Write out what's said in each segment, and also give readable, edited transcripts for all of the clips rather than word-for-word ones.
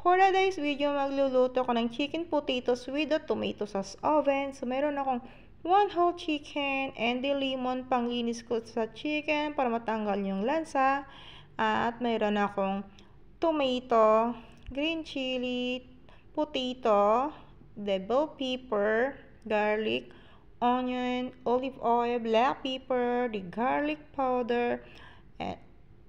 for today's video, magluluto ko ng chicken potatoes with the tomato sauce oven. So, meron akong 1 whole chicken and the lemon panglinis ko sa chicken para matanggal yung lansa. At meron akong tomato, green chili, potato, the bell pepper, garlic, onion, olive oil, black pepper, the garlic powder, and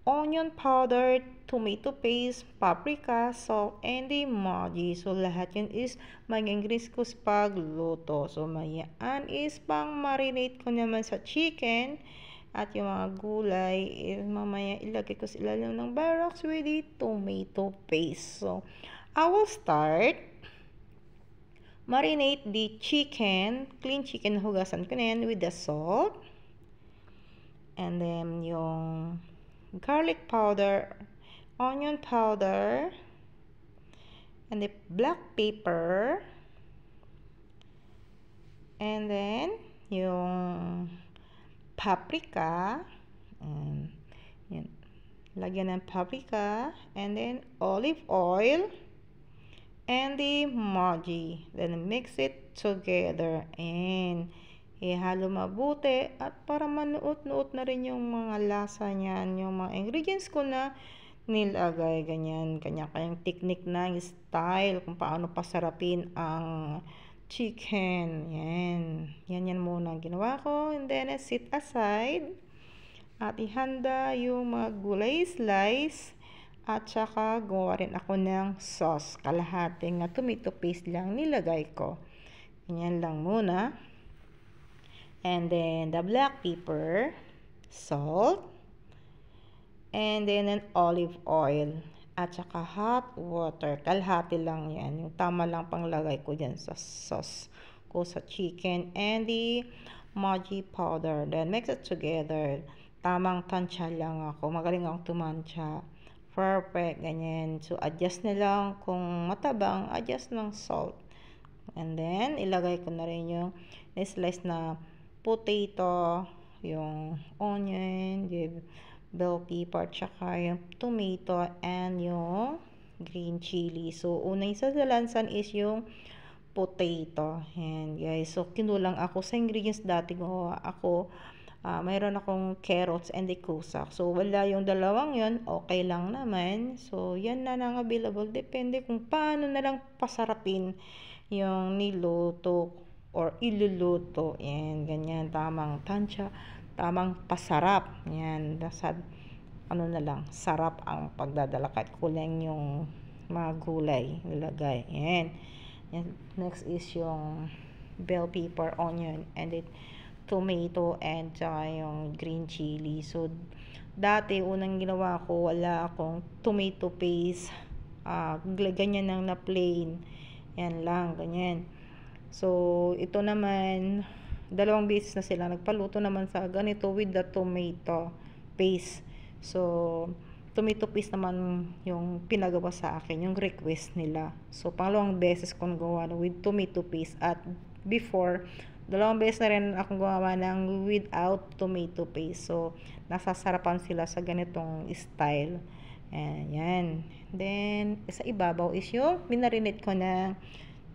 onion powder, tomato paste, paprika, salt, and the Maggi. So, lahat yun is mag-ingredients ko sa pagluto. So, mayaan is pang marinate ko naman sa chicken. At yung mga gulay, mamaya ilagay ko sa ilalim ng Barox with the tomato paste. So, I will start marinate the chicken, clean chicken, hugasan ko na yan with the salt. And then, yung garlic powder, onion powder, and the black pepper, and then yung paprika, and yan, lagyan ng paprika, and then olive oil, and the Maggi. Then mix it together, and ihalo mabuti at para manuot-nuot na rin yung mga lasa niyan, yung mga ingredients ko na nilagay, ganyan, kanya-kanyang technique na, yung style, kung paano pasarapin ang chicken. Yan muna ang ginawa ko, and then set aside at ihanda yung mga gulay slice at saka gawa rin ako ng sauce, kalahating tomato paste lang nilagay ko. Ganyan lang muna. And then the black pepper, salt, and then an olive oil, at saka hot water. Kalahati lang yan. Yung tama lang panglagay ko dyan sa sauce ko sa chicken, and the Maggi powder. Then mix it together. Tamang tansya lang ako. Magaling akong tumansya. Perfect. Ganyan. So, adjust na lang. Kung matabang, adjust ng salt. And then, ilagay ko na rin yung slice na potato, yung onion, yung bell pepper, tsaka yung tomato, and yung green chili. So, unang isa sa lansan is yung potato. And guys, so kinulang ako sa ingredients dati ko. Mayroon akong carrots and the kusak. So, wala yung dalawang yun, okay lang naman. So, yan na lang available. Depende kung paano na lang pasarapin yung niluto or iluluto. Yan, ganyan, tamang tansya, tamang pasarap. Yan, na lang, sarap ang pagdadala kahit kulang yung mga gulay nilagay. Yan. Next is yung bell pepper, onion, and then tomato, and saka yung green chili. So, dati, unang ginawa ko, wala akong tomato paste. Ganyan lang na plain. Yan lang, ganyan. So, ito naman, 2 beses na sila nagpaluto naman sa ganito with the tomato paste. So, tomato paste naman yung pinagawa sa akin, yung request nila. So, pangalawang beses kong gawa with tomato paste. At before, 2 beses na rin akong gawa ng without tomato paste. So, nasasarapan sila sa ganitong style. Yan. Then, sa ibabaw is yung minarinate ko na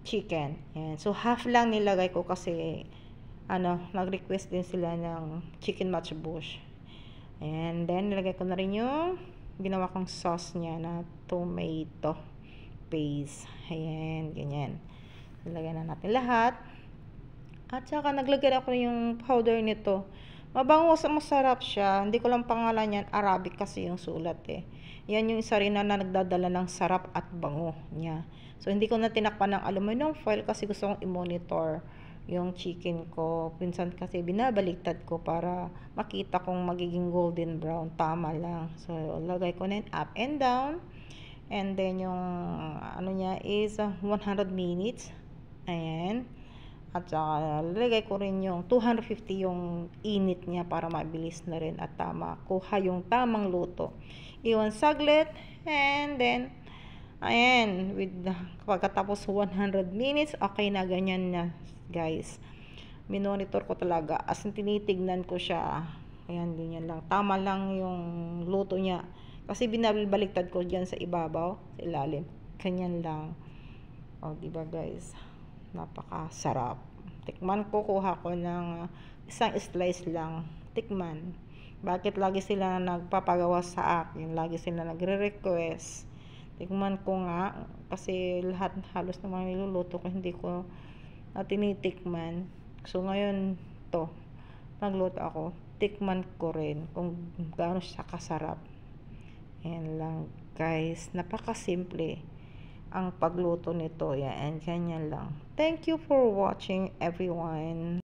chicken. Yan. So, half lang nilagay ko kasi nag-request din sila ng chicken matchbush. And then, nilagay ko na rin yung ginawa kong sauce niya na tomato paste. Ayan, ganyan. Nilagay na natin lahat. At saka, naglagay ako yung powder nito. Mabango, masarap siya. Hindi ko lang pangalan yan. Arabic kasi yung sulat eh. Yan yung isa rin na nagdadala ng sarap at bango niya. So, hindi ko na tinakpan ng aluminum foil kasi gusto kong i-monitor yung chicken ko. Pinsan kasi binabaliktad ko para makita kung magiging golden brown. Tama lang. So, lagay ko na yun up and down. And then, yung niya is 100 minutes. Ayan. At saka, lalagay ko rin yung 250 yung init niya para mabilis na rin at tama. Kuha yung tamang luto. Iwan saglit. And then, ayan, pagkatapos 100 minutes, okay na, ganyan na, guys. Minonitor ko talaga. As in, tinitignan ko siya. Ayan, ganyan lang. Tama lang yung luto niya. Kasi binabaliktad ko dyan sa ibabaw, sa ilalim. Ganyan lang. O, diba guys? Napakasarap. Tikman ko, kuha ko ng isang slice lang. Tikman. Bakit lagi sila nagpapagawa sa akin? Lagi sila nagre-request. Tikman ko nga. Kasi lahat halos ng mga niluluto ko, hindi ko na tinitikman. So, ngayon, to. Nagluto ako. Tikman ko rin kung gaano siya kasarap. Ayan lang, guys. Napakasimple ang pagluto nito. Yan, ganyan lang. Thank you for watching, everyone.